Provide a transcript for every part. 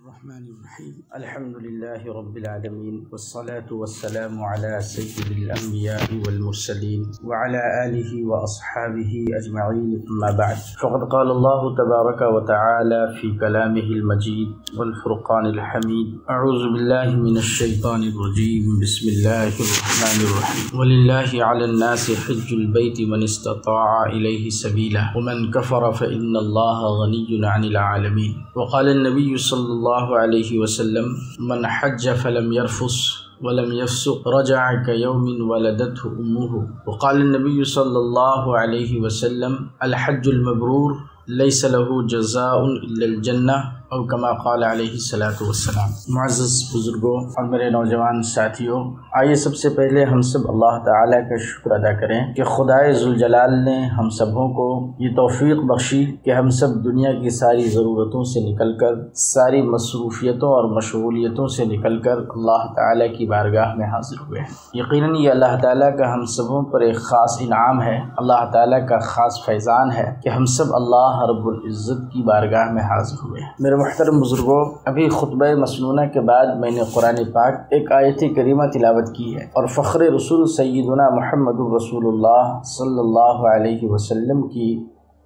الرحمن الرحيم الحمد لله رب العالمين والصلاة والسلام على سيد الأنبياء والمرسلين وعلى آله وأصحابه أجمعين أما بعد فقد قال الله تبارك وتعالى في كلامه المجيد والفرقان الحميد أعوذ بالله من الشيطان الرجيم بسم الله الرحمن الرحيم ولله على الناس حج البيت من استطاع إليه سبيلا ومن كفر فإن الله غني عن العالمين وقال النبي صلى الله عليه وسلم من حج فلم يرفث ولم يفسق رجع كيوم ولدته أمه وقال النبي صلى الله عليه وسلم الحج المبرور ليس له جزاء إلا الجنة او کما قال علیہ الصلوۃ والسلام۔ معزز بزرگوں اور میرے نوجوان ساتھیوں، آئیے سب سے پہلے ہم سب اللہ تعالیٰ کا شکر ادا کریں کہ خدائے ذوالجلال نے ہم سبوں کو یہ توفیق بخشی کہ ہم سب دنیا کی ساری ضرورتوں سے نکل کر، ساری مصروفیتوں اور مشغولیتوں سے نکل کر اللہ تعالیٰ کی بارگاہ میں حاضر ہوئے ہیں۔ یقیناً یہ اللہ تعالیٰ کا ہم سبوں پر ایک خاص انعام ہے، اللہ تعالیٰ کا خاص فیضان ہے کہ ہم سب اللہ رب العزت کی بارگاہ میں حاضر ہوئے ہیں۔ میرے محترم بزرگوں، ابھی خطبہ مسنونہ کے بعد میں نے قرآن پاک ایک آیت کریمہ تلاوت کی ہے اور فخر رسول سیدنا محمد رسول اللہ صلی اللہ علیہ وسلم کی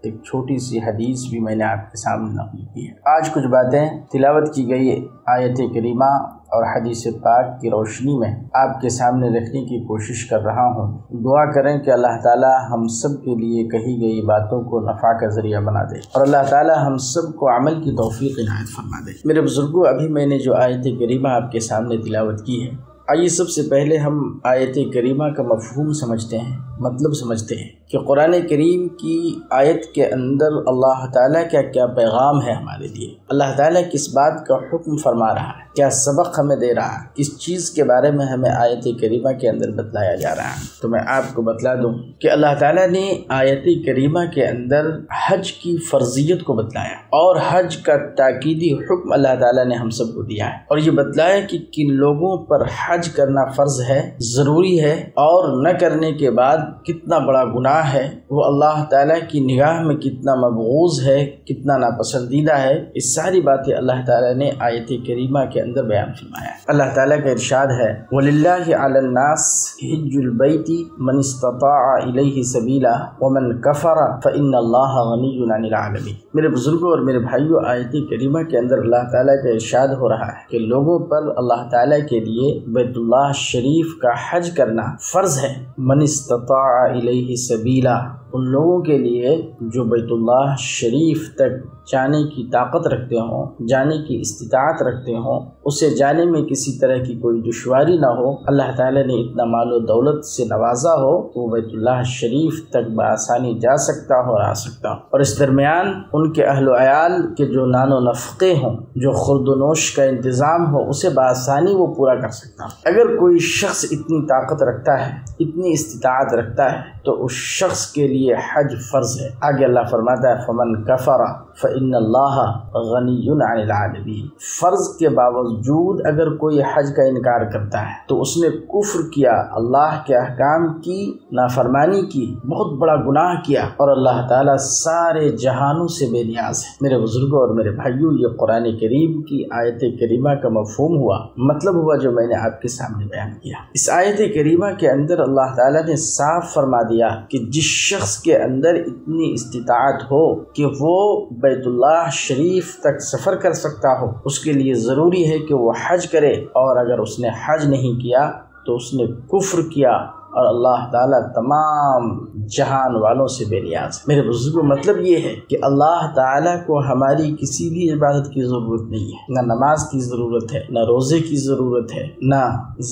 ایک چھوٹی سی حدیث بھی میں نے آپ کے سامنے نقل کی ہے۔ آج کچھ باتیں تلاوت کی گئی آیت کریمہ اور حدیث پاک کی روشنی میں آپ کے سامنے رکھنے کی کوشش کر رہا ہوں۔ دعا کریں کہ اللہ تعالی ہم سب کے لیے کہی گئی باتوں کو نفع کا ذریعہ بنا دے اور اللہ تعالی ہم سب کو عمل کی توفیق عنایت فرما دے۔ میرے بزرگوں، ابھی میں نے جو آیت کریمہ آپ کے سامنے تلاوت کی ہے، آئیے سب سے پہلے ہم آیت کریمہ کا مفہوم سمجھتے ہیں، مطلب سمجھتے ہیں کہ قرآن کریم کی آیت کے اندر اللہ تعالیٰ کا کیا پیغام ہے ہمارے لیے، اللہ تعالیٰ کس بات کا حکم فرما رہا ہے، کیا سبق ہمیں دے رہا ہے، کس چیز کے بارے میں ہمیں آیت کریمہ کے اندر بتلایا جا رہا ہے۔ تو میں آپ کو بتلا دوں کہ اللہ تعالیٰ نے آیت کریمہ کے اندر حج کی فرضیت کو بتلایا اور حج کا تاکیدی حکم اللہ تعالیٰ نے ہم سب کو دیا ہے اور یہ بتلایا کہ کن لوگوں پر حج کرنا فرض ہے، ضروری ہے، اور نہ کرنے کے بعد کتنا بڑا گناہ ہے، وہ اللہ تعالیٰ کی نگاہ میں کتنا مبغوض ہے، کتنا ناپسندیدہ ہے۔ اس ساری باتیں اللہ تعالیٰ نے آیت کریمہ کے اندر بیان فرمایا ہے۔ اللہ تعالیٰ کا ارشاد ہے وَلِلَّهِ عَلَى النَّاسِ حِجُّ الْبَيْتِ مَنِ اسْتَطَاعَ إِلَيْهِ سَبِيلًا وَمَنْ كَفَرَ فَإِنَّ اللَّهَ غَنِيٌّ عَنِ الْعَالَمِينَ۔ میرے بزرگوں اور میرے بھائیوں، آیت کریمہ کے اندر اللہ تعالیٰ کا ارشاد ہو رہا ہے کہ لوگوں پر اللہ تعالیٰ کے لیے بیت اللہ شریف کا حج کرنا فرض ہے۔ من استطاع الیہ سبیلا، ان لوگوں کے لیے جو بیت اللہ شریف تک جانے کی طاقت رکھتے ہوں، جانے کی استطاعت رکھتے ہوں، اسے جانے میں کسی طرح کی کوئی دشواری نہ ہو، اللہ تعالیٰ نے اتنا مال و دولت سے نوازا ہو تو وہ بیت اللہ شریف تک بآسانی جا سکتا ہو اور آ سکتا ہو، اور اس درمیان ان کے اہل و عیال کے جو نان و نفقے ہوں، جو خورد و نوش کا انتظام ہو، اسے بآسانی وہ پورا کر سکتا ہو۔ اگر کوئی شخص اتنی طاقت رکھتا ہے، اتنی استطاعت رکھتا ہے، تو اس شخص کے لیے حج فرض ہے۔ آگے اللہ فرماتا ہے فَمَنْ كَفَرَ فَإِنَّ اللَّهَ غَنِيٌّ عَنِ الْعَالَمِينَ۔ فرض کے باوجود اگر کوئی حج کا انکار کرتا ہے تو اس نے کفر کیا، اللہ کے احکام کی نافرمانی کی، بہت بڑا گناہ کیا، اور اللہ تعالیٰ سارے جہانوں سے بے نیاز ہے۔ میرے بزرگوں اور میرے بھائیوں، یہ قرآن کریم کی آیت کریمہ کا مفہوم ہوا، مطلب ہوا جو میں نے آپ کے سامنے بیان کیا۔ اس آیت کریمہ کے اندر اللہ تعالیٰ نے صاف فرما دیا کہ جس شخص کے اندر اتنی استطاعت ہو کہ وہ بیت اللہ شریف تک سفر کر سکتا ہو، اس کے لیے ضروری ہے کہ وہ حج کرے، اور اگر اس نے حج نہیں کیا تو اس نے کفر کیا، اور اللہ تعالیٰ تمام جہان والوں سے بے نیاز ہے۔ میرے بزرگوں، مطلب یہ ہے کہ اللہ تعالیٰ کو ہماری کسی بھی عبادت کی ضرورت نہیں ہے، نہ نماز کی ضرورت ہے، نہ روزے کی ضرورت ہے، نہ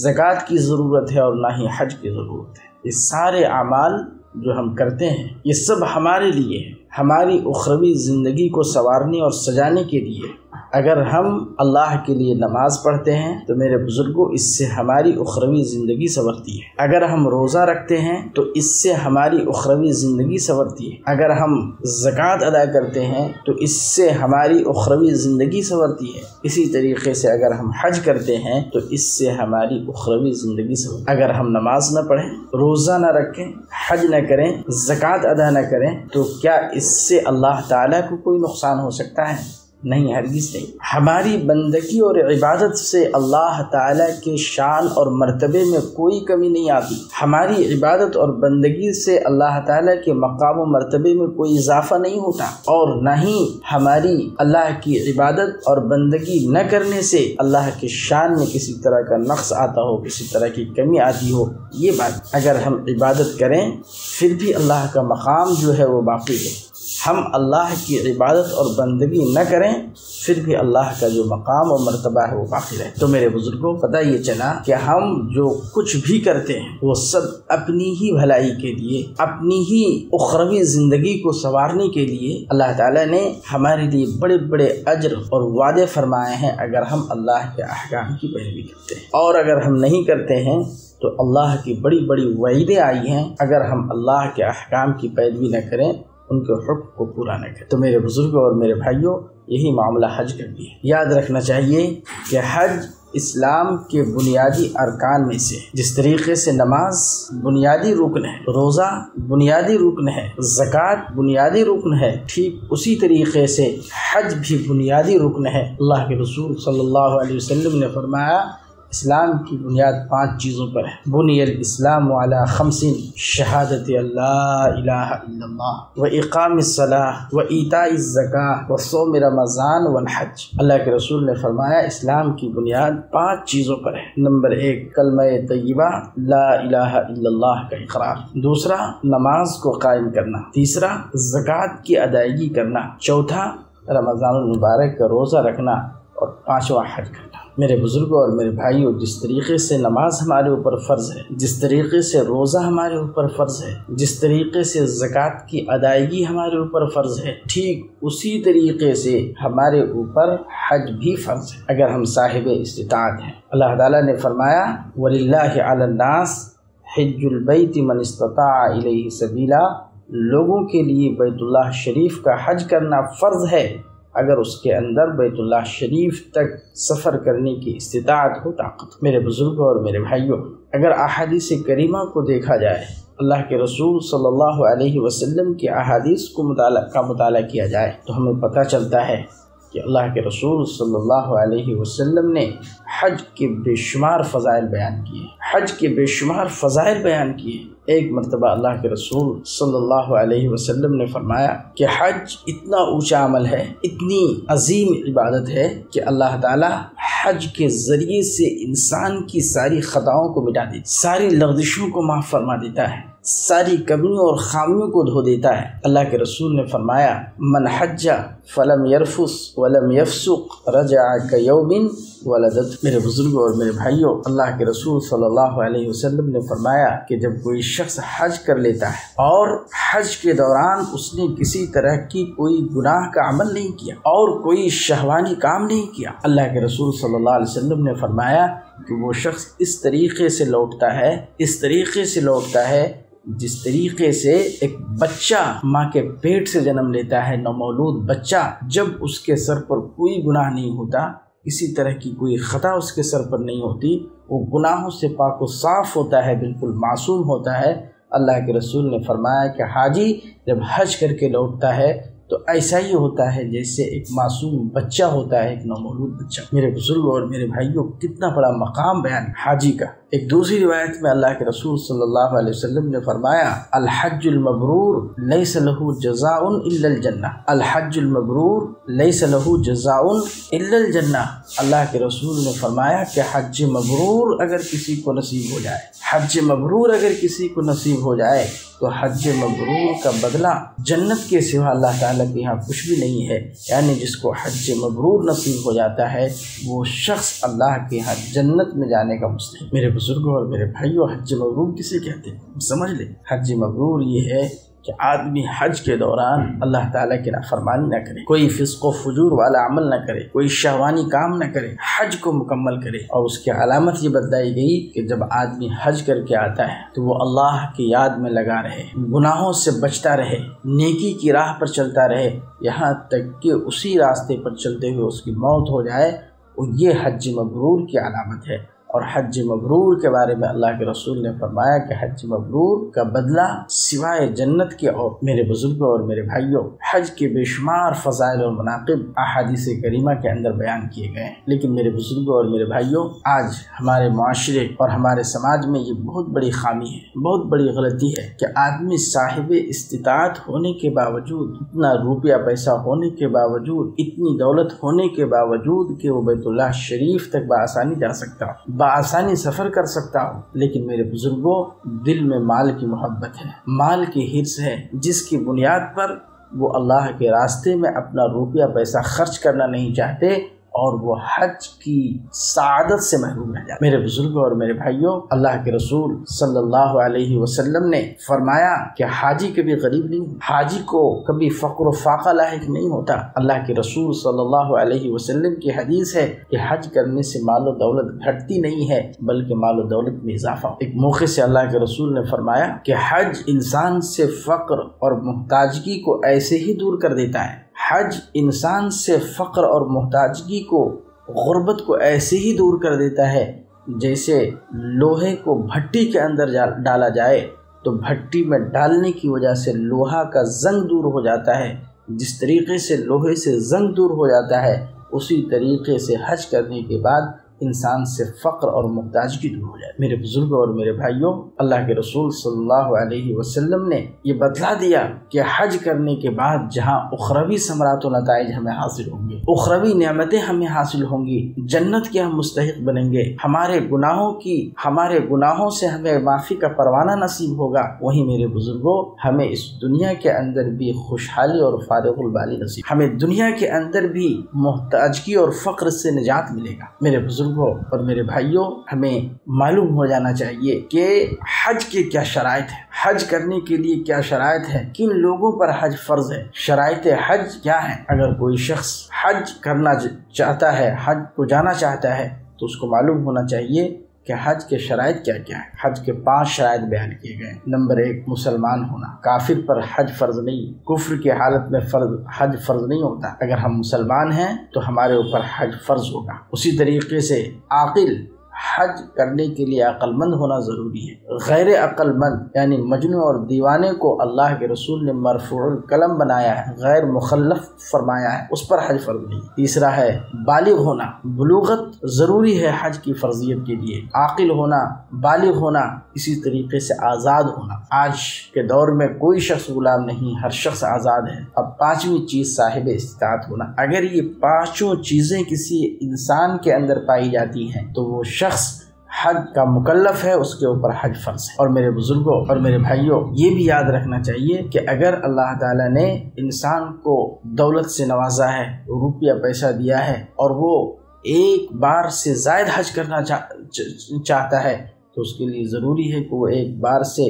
زکوٰۃ کی ضرورت ہے، اور نہ ہی حج کی ضرورت ہے۔ یہ سارے اعمال جو ہم کرتے ہیں یہ سب ہمارے لیے ہے، ہماری اخروی زندگی کو سنوارنے اور سجانے کے لیے۔ اگر ہم اللہ کے لیے نماز پڑھتے ہیں تو میرے بزرگوں اس سے ہماری اخروی زندگی سنورتی ہے، اگر ہم روزہ رکھتے ہیں تو اس سے ہماری اخروی زندگی سنورتی ہے، اگر ہم زکوٰۃ ادا کرتے ہیں تو اس سے ہماری اخروی زندگی سنورتی ہے، اسی طریقے سے اگر ہم حج کرتے ہیں تو اس سے ہماری اخروی زندگی سنورتی ہے۔ اگر ہم نماز نہ پڑھیں، روزہ نہ رکھیں، حج نہ کریں، زکوٰۃ ادا نہ کریں تو کیا اس سے اللہ تعالیٰ کو کوئی نقصان ہو سکتا ہے؟ نہیں، ہرگز نہیں۔ ہماری بندگی اور عبادت سے اللہ تعالیٰ کے شان اور مرتبے میں کوئی کمی نہیں آتی۔ ہماری عبادت اور بندگی سے اللہ تعالیٰ کے مقام و مرتبے میں کوئی اضافہ نہیں ہوتا، اور نہ ہی ہماری اللہ کی عبادت اور بندگی نہ کرنے سے اللہ کے شان میں کسی طرح کا نقص آتا ہو، کسی طرح کی کمی آتی ہو۔ یہ بات، اگر ہم عبادت کریں پھر بھی اللہ کا مقام جو ہے وہ باقی ہے، ہم اللہ کی عبادت اور بندگی نہ کریں پھر بھی اللہ کا جو مقام اور مرتبہ ہے وہ باقی رہے۔ تو میرے بزرگوں، پتہ یہ چلا کہ ہم جو کچھ بھی کرتے ہیں وہ سب اپنی ہی بھلائی کے لیے، اپنی ہی اخروی زندگی کو سنوارنے کے لیے اللہ تعالیٰ نے ہمارے لیے بڑے بڑے اجر اور وعدے فرمائے ہیں اگر ہم اللہ کے احکام کی پیروی کرتے ہیں، اور اگر ہم نہیں کرتے ہیں تو اللہ کی بڑی بڑی وعیدیں آئی ہیں اگر ہم اللہ کے احکام کی پیروی نہ کریں، ان کے حکم کو پورا نہ کریں۔ تو میرے بزرگوں اور میرے بھائیوں، یہی معاملہ حج کا بھی ہے۔ یاد رکھنا چاہیے کہ حج اسلام کے بنیادی ارکان میں سے، جس طریقے سے نماز بنیادی رکن ہے، روزہ بنیادی رکن ہے، زکوٰۃ بنیادی رکن ہے، ٹھیک اسی طریقے سے حج بھی بنیادی رکن ہے۔ اللہ کے رسول صلی اللہ علیہ وسلم نے فرمایا اسلام کی بنیاد 5 چیزوں پر ہے۔ بنی الاسلام علی 5: شہادت اللہ الہ الا اللہ، و اقام الصلاۃ، و ایتاء الزکاۃ، و صوم رمضان، والحج۔ اللہ کے رسول نے فرمایا اسلام کی بنیاد 5 چیزوں پر ہے۔ نمبر 1 کلمہ طیبہ لا الہ الا اللہ کا اقرار، دوسرا نماز کو قائم کرنا، تیسرا زکوٰۃ کی ادائیگی کرنا، چوتھا رمضان المبارک کا روزہ رکھنا، اور 5واں حج کرنا۔ میرے بزرگوں اور میرے بھائیوں، جس طریقے سے نماز ہمارے اوپر فرض ہے، جس طریقے سے روزہ ہمارے اوپر فرض ہے، جس طریقے سے زکوٰۃ کی ادائیگی ہمارے اوپر فرض ہے، ٹھیک اسی طریقے سے ہمارے اوپر حج بھی فرض ہے اگر ہم صاحب استطاعت ہیں۔ اللہ تعالیٰ نے فرمایا وَلِلَّهِ عَلَى النَّاسِ حِجُّ الْبَيْتِ مَنِ اسْتَطَاعَ إِلَيْهِ سَبِيلًا، لوگوں کے لیے بیت اللہ شریف کا حج کرنا فرض ہے اگر اس کے اندر بیت اللہ شریف تک سفر کرنے کی استطاعت ہو، طاقت۔ میرے بزرگوں اور میرے بھائیوں، اگر احادیث کریمہ کو دیکھا جائے، اللہ کے رسول صلی اللہ علیہ وسلم کی احادیث کا مطالعہ کیا جائے تو ہمیں پتہ چلتا ہے کہ اللہ کے رسول صلی اللہ علیہ وسلم نے حج کے بے شمار فضائل بیان کیے، حج کے بے شمار فضائل بیان کیے۔ ایک مرتبہ اللہ کے رسول صلی اللہ علیہ وسلم نے فرمایا کہ حج اتنا اونچا عمل ہے، اتنی عظیم عبادت ہے کہ اللہ تعالیٰ حج کے ذریعے سے انسان کی ساری خطاؤں کو مٹا دیتا، ساری لغزشوں کو معاف فرما دیتا ہے، ساری کمیوں اور خامیوں کو دھو دیتا ہے۔ اللہ کے رسول نے فرمایا من حج فلم یرفث ولم یفسق رجع کیوم ولدت۔ میرے بزرگوں اور میرے بھائیوں، اللہ کے رسول صلی اللہ علیہ وسلم نے فرمایا کہ جب کوئی شخص حج کر لیتا ہے اور حج کے دوران اس نے کسی طرح کی کوئی گناہ کا عمل نہیں کیا اور کوئی شہوانی کام نہیں کیا، اللہ کے رسول صلی اللہ علیہ وسلم نے فرمایا کہ وہ شخص اس طریقے سے لوٹتا ہے جس طریقے سے ایک بچہ ماں کے پیٹ سے جنم لیتا ہے، نومولود بچہ، جب اس کے سر پر کوئی گناہ نہیں ہوتا، کسی طرح کی کوئی خطا اس کے سر پر نہیں ہوتی، وہ گناہوں سے پاک و صاف ہوتا ہے، بالکل معصوم ہوتا ہے۔ اللہ کے رسول نے فرمایا کہ حاجی جب حج کر کے لوٹتا ہے تو ایسا ہی ہوتا ہے جیسے ایک معصوم بچہ ہوتا ہے، ایک نومولود بچہ۔ میرے بزرگوں اور میرے بھائیوں، کتنا بڑا مقام بیان حاجی کا۔ ایک دوسری روایت میں اللہ کے رسول صلی اللہ علیہ وسلم نے فرمایا الحج المبرور لیس له جزاء الا الجنہ، الحج المبرور لیس له جزاء الا الجنہ۔ اللہ کے رسول نے فرمایا کہ حج مبرور اگر کسی کو نصیب ہو جائے، حج مبرور اگر کسی کو نصیب ہو جائے تو حج مبرور کا بدلہ جنت کے سوا اللہ تعالیٰ کے یہاں کچھ بھی نہیں ہے۔ یعنی جس کو حج مبرور نصیب ہو جاتا ہے وہ شخص اللہ کے یہاں جنت میں جانے کا مستحق۔ میرے بزرگوں اور میرے بھائیوں، حج مبرور کسے کہتے ہیں سمجھ لیں۔ حج مبرور یہ ہے کہ آدمی حج کے دوران اللہ تعالیٰ کی نافرمانی نہ کرے، کوئی فسق و فجور والا عمل نہ کرے، کوئی شہوانی کام نہ کرے، حج کو مکمل کرے۔ اور اس کی علامت یہ بتلائی گئی کہ جب آدمی حج کر کے آتا ہے تو وہ اللہ کی یاد میں لگا رہے، گناہوں سے بچتا رہے، نیکی کی راہ پر چلتا رہے، یہاں تک کہ اسی راستے پر چلتے ہوئے اس کی موت ہو جائے، اور یہ حج مبرور کی علامت ہے۔ اور حج مبرور کے بارے میں اللہ کے رسول نے فرمایا کہ حج مبرور کا بدلہ سوائے جنت کے، اور میرے بزرگوں اور میرے بھائیوں، حج کے بے شمار فضائل اور مناقب احادیث کریمہ کے اندر بیان کیے گئے ہیں، لیکن میرے بزرگوں اور میرے بھائیوں، آج ہمارے معاشرے اور ہمارے سماج میں یہ بہت بڑی خامی ہے، بہت بڑی غلطی ہے کہ آدمی صاحب استطاعت ہونے کے باوجود، اتنا روپیہ پیسہ ہونے کے باوجود، اتنی دولت ہونے کے باوجود کہ وہ بیت اللہ شریف تک بآسانی جا سکتا ہو، بآسانی سفر کر سکتا ہو، لیکن میرے بزرگوں، دل میں مال کی محبت ہے، مال کی حرص ہے، جس کی بنیاد پر وہ اللہ کے راستے میں اپنا روپیہ پیسہ خرچ کرنا نہیں چاہتے، اور وہ حج کی سعادت سے محروم رہ جاتے۔ میرے بزرگوں اور میرے بھائیوں، اللہ کے رسول صلی اللہ علیہ وسلم نے فرمایا کہ حاجی کبھی غریب نہیں، حاجی کو کبھی فقر و فاقہ لاحق نہیں ہوتا۔ اللہ کے رسول صلی اللہ علیہ وسلم کی حدیث ہے کہ حج کرنے سے مال و دولت گھٹتی نہیں ہے بلکہ مال و دولت میں اضافہ ہوتا ہے۔ ایک موقع سے اللہ کے رسول نے فرمایا کہ حج انسان سے فقر اور محتاجگی کو ایسے ہی دور کر دیتا ہے، حج انسان سے فقر اور محتاجگی کو، غربت کو ایسے ہی دور کر دیتا ہے جیسے لوہے کو بھٹی کے اندر ڈالا جائے تو بھٹی میں ڈالنے کی وجہ سے لوہا کا زنگ دور ہو جاتا ہے، جس طریقے سے لوہے سے زنگ دور ہو جاتا ہے اسی طریقے سے حج کرنے کے بعد انسان سے فقر اور محتاجگی دور ہو جائے۔ میرے بزرگوں اور میرے بھائیوں، اللہ کے رسول صلی اللہ علیہ وسلم نے یہ بتلا دیا کہ حج کرنے کے بعد جہاں اخروی ثمرات و نتائج ہمیں حاصل ہوں گے، اخروی نعمتیں ہمیں حاصل ہوں گی، جنت کے ہم مستحق بنیں گے، ہمارے گناہوں سے ہمیں معافی کا پروانہ نصیب ہوگا، وہیں میرے بزرگوں ہمیں اس دنیا کے اندر بھی خوشحالی اور فارغ البالی نصیب، ہمیں دنیا کے اندر بھی محتاجگی اور فقر سے نجات ملے گا۔ میرے بزرگوں اور میرے بھائیوں، ہمیں معلوم ہو جانا چاہیے کہ حج کے کیا شرائط ہے، حج کرنے کے لیے کیا شرائط ہے، کن لوگوں پر حج فرض ہے، شرائط حج کیا ہے۔ اگر کوئی شخص حج کرنا چاہتا ہے، حج کو جانا چاہتا ہے، تو اس کو معلوم ہونا چاہیے کہ حج کے شرائط کیا کیا ہے۔ حج کے 5 شرائط بیان کیے گئے۔ نمبر 1، مسلمان ہونا، کافر پر حج فرض نہیں، کفر کی حالت میں حج فرض نہیں ہوتا، اگر ہم مسلمان ہیں تو ہمارے اوپر حج فرض ہوگا۔ اسی طریقے سے عاقل، حج کرنے کے لیے عقل مند ہونا ضروری ہے، غیر عقل مند یعنی مجنون اور دیوانے کو اللہ کے رسول نے مرفوع القلم بنایا ہے، غیر مخلف فرمایا ہے، اس پر حج فرض نہیں۔ تیسرا ہے بالغ ہونا، بلوغت ضروری ہے حج کی فرضیت کے لیے، عاقل ہونا، بالغ ہونا، اسی طریقے سے آزاد ہونا۔ آج کے دور میں کوئی شخص غلام نہیں، ہر شخص آزاد ہے۔ اب 5ویں چیز صاحب استطاعت ہونا۔ اگر یہ 5 چیزیں کسی انسان کے اندر پائی جاتی ہیں تو وہ شخص حج کا مکلف ہے، اس کے اوپر حج فرض ہے۔ اور میرے بزرگوں اور میرے بھائیوں، یہ بھی یاد رکھنا چاہیے کہ اگر اللہ تعالیٰ نے انسان کو دولت سے نوازا ہے، روپیہ پیسہ دیا ہے، اور وہ ایک بار سے زائد حج کرنا چاہتا ہے تو اس کے لیے ضروری ہے کہ وہ ایک بار سے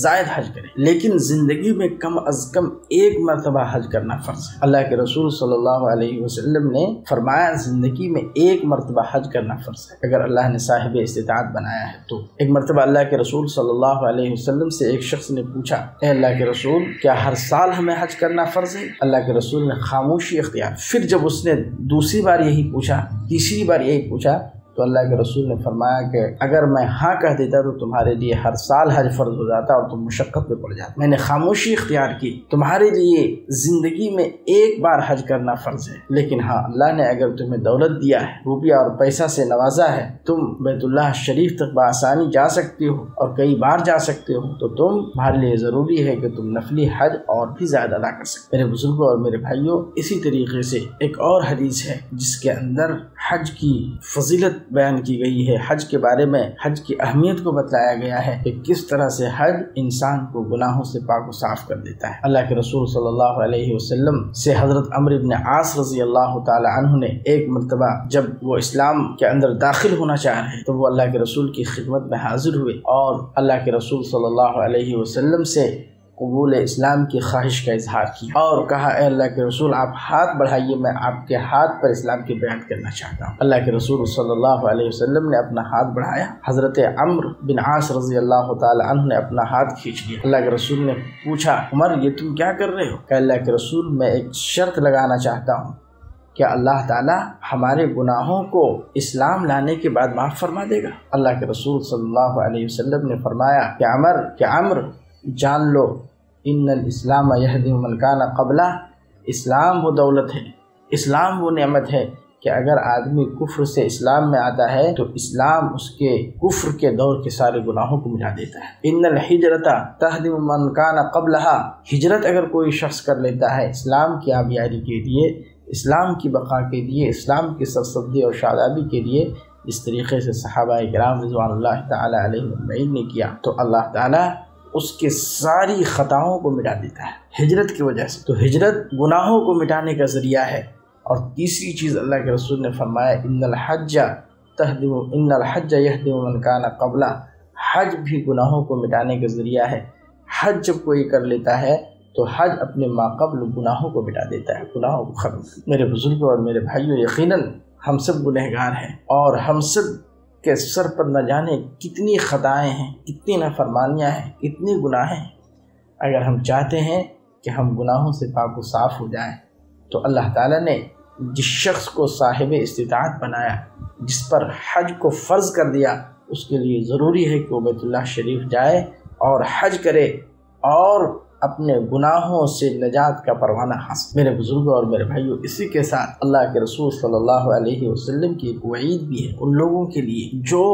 زائد حج کرے، لیکن زندگی میں کم از کم 1 مرتبہ حج کرنا فرض ہے۔ اللہ کے رسول صلی اللہ علیہ وسلم نے فرمایا زندگی میں 1 مرتبہ حج کرنا فرض ہے، اگر اللہ نے صاحب استطاعت بنایا ہے تو۔ ایک مرتبہ اللہ کے رسول صلی اللہ علیہ وسلم سے ایک شخص نے پوچھا، اے اللہ کے رسول، کیا ہر سال ہمیں حج کرنا فرض ہے؟ اللہ کے رسول نے خاموشی اختیار۔ پھر جب اس نے دوسری بار یہی پوچھا، تیسری بار یہی پوچھا، تو اللہ کے رسول نے فرمایا کہ اگر میں ہاں کہہ دیتا تو تمہارے لیے ہر سال حج فرض ہو جاتا اور تم مشقت میں پڑ جاتے۔ میں نے خاموشی اختیار کی، تمہارے لیے زندگی میں 1 بار حج کرنا فرض ہے، لیکن ہاں اللہ نے اگر تمہیں دولت دیا ہے، روپیہ اور پیسہ سے نوازا ہے، تم بیت اللہ شریف تک بآسانی جا سکتے ہو اور کئی بار جا سکتے ہو، تو تمہارے لیے ضروری ہے کہ تم نفلی حج اور بھی زیادہ ادا کر سکتے۔ میرے بزرگوں اور میرے بھائیوں، اسی طریقے سے ایک اور حدیث ہے جس کے اندر حج کی فضیلت بیان کی گئی ہے، حج کے بارے میں حج کی اہمیت کو بتلایا گیا ہے کہ کس طرح سے حج انسان کو گناہوں سے پاک و صاف کر دیتا ہے۔ اللہ کے رسول صلی اللہ علیہ وسلم سے حضرت عمرو بن عاص رضی اللہ تعالی عنہ نے ایک مرتبہ جب وہ اسلام کے اندر داخل ہونا چاہ رہے تو وہ اللہ کے رسول کی خدمت میں حاضر ہوئے اور اللہ کے رسول صلی اللہ علیہ وسلم سے قبول اسلام کی خواہش کا اظہار کیا اور کہا، اے اللہ کے رسول، آپ ہاتھ بڑھائیے، میں آپ کے ہاتھ پر اسلام کی بیعت کرنا چاہتا ہوں۔ اللہ کے رسول صلی اللہ علیہ وسلم نے اپنا ہاتھ بڑھایا، حضرت عمرو بن عاص رضی اللہ تعالی عنہ نے اپنا ہاتھ کھینچ لیا۔ اللہ کے رسول نے پوچھا، عمر یہ تم کیا کر رہے ہو؟ کہ اللہ کے رسول، میں ایک شرط لگانا چاہتا ہوں کیا اللہ تعالیٰ ہمارے گناہوں کو اسلام لانے کے بعد معاف فرما دے گا؟ اللہ کے رسول صلی اللہ علیہ وسلم نے فرمایا کہ عمر جان لو ان الاسلام یہدی من کان قبلہ، اسلام وہ دولت ہے، اسلام وہ نعمت ہے کہ اگر آدمی کفر سے اسلام میں آتا ہے تو اسلام اس کے کفر کے دور کے سارے گناہوں کو مٹا دیتا ہے۔ ان الحجرۃ تہدم من کان قبلہا، ہجرت اگر کوئی شخص کر لیتا ہے اسلام کی آبیاری کے لیے، اسلام کی بقا کے لیے، اسلام کی سرسبزی اور شادابی کے لیے، اس طریقے سے صحابہ کرام رضوان اللہ تعالی علیہم اجمعین نے کیا تو اللہ تعالیٰ اس کے ساری خطاؤں کو مٹا دیتا ہے ہجرت کی وجہ سے۔ تو ہجرت گناہوں کو مٹانے کا ذریعہ ہے۔ اور تیسری چیز اللہ کے رسول نے فرمایا ان الحج یہدم من کان قبلہ، حج بھی گناہوں کو مٹانے کا ذریعہ ہے۔ حج جب کوئی کر لیتا ہے تو حج اپنے ماقبل گناہوں کو مٹا دیتا ہے، گناہوں کو ختم۔ میرے بزرگوں اور میرے بھائیوں، یقیناً ہم سب گنہگار ہیں اور ہم سب کے سر پر نہ جانے کتنی خطائیں ہیں، کتنی نافرمانیاں ہیں، کتنے گناہ ہیں۔ اگر ہم چاہتے ہیں کہ ہم گناہوں سے پاک و صاف ہو جائیں تو اللہ تعالیٰ نے جس شخص کو صاحب استطاعت بنایا، جس پر حج کو فرض کر دیا، اس کے لیے ضروری ہے کہ وہ بیت اللہ شریف جائے اور حج کرے اور اپنے گناہوں سے نجات کا پروانہ حاصل۔ میرے بزرگوں اور میرے بھائیوں، اسی کے ساتھ اللہ کے رسول صلی اللہ علیہ وسلم کی ایک وعید بھی ہے ان لوگوں کے لیے جو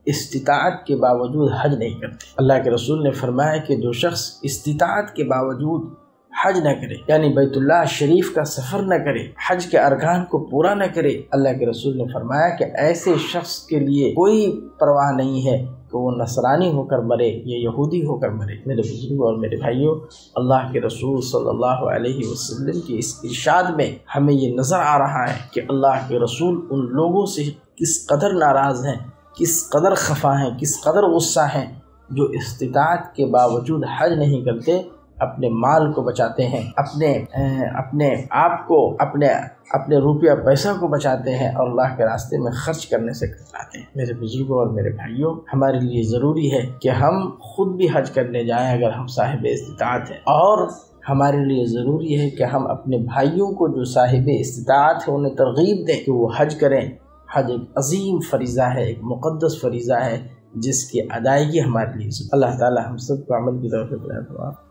استطاعت کے باوجود حج نہیں کرتے۔ اللہ کے رسول نے فرمایا کہ جو شخص استطاعت کے باوجود حج نہ کرے، یعنی بیت اللہ شریف کا سفر نہ کرے، حج کے ارکان کو پورا نہ کرے، اللہ کے رسول نے فرمایا کہ ایسے شخص کے لیے کوئی پرواہ نہیں ہے کہ وہ نصرانی ہو کر مرے یا یہودی ہو کر مرے۔ میرے بزرگوں اور میرے بھائیوں، اللہ کے رسول صلی اللہ علیہ وسلم کی اس ارشاد میں ہمیں یہ نظر آ رہا ہے کہ اللہ کے رسول ان لوگوں سے کس قدر ناراض ہیں، کس قدر خفا ہیں، کس قدر غصہ ہیں جو استطاعت کے باوجود حج نہیں کرتے، اپنے مال کو بچاتے ہیں، اپنے آپ کو، اپنے روپیہ پیسہ کو بچاتے ہیں اور اللہ کے راستے میں خرچ کرنے سے کتراتے ہیں۔ میرے بزرگوں اور میرے بھائیوں، ہمارے لیے ضروری ہے کہ ہم خود بھی حج کرنے جائیں اگر ہم صاحب استطاعت ہیں، اور ہمارے لیے ضروری ہے کہ ہم اپنے بھائیوں کو جو صاحب استطاعت ہے انہیں ترغیب دیں کہ وہ حج کریں۔ حج ایک عظیم فریضہ ہے، ایک مقدس فریضہ ہے جس کی ادائیگی ہمارے لیے۔ اللہ تعالی ہم سب کو عمل کی توفیق عطا فرمائے۔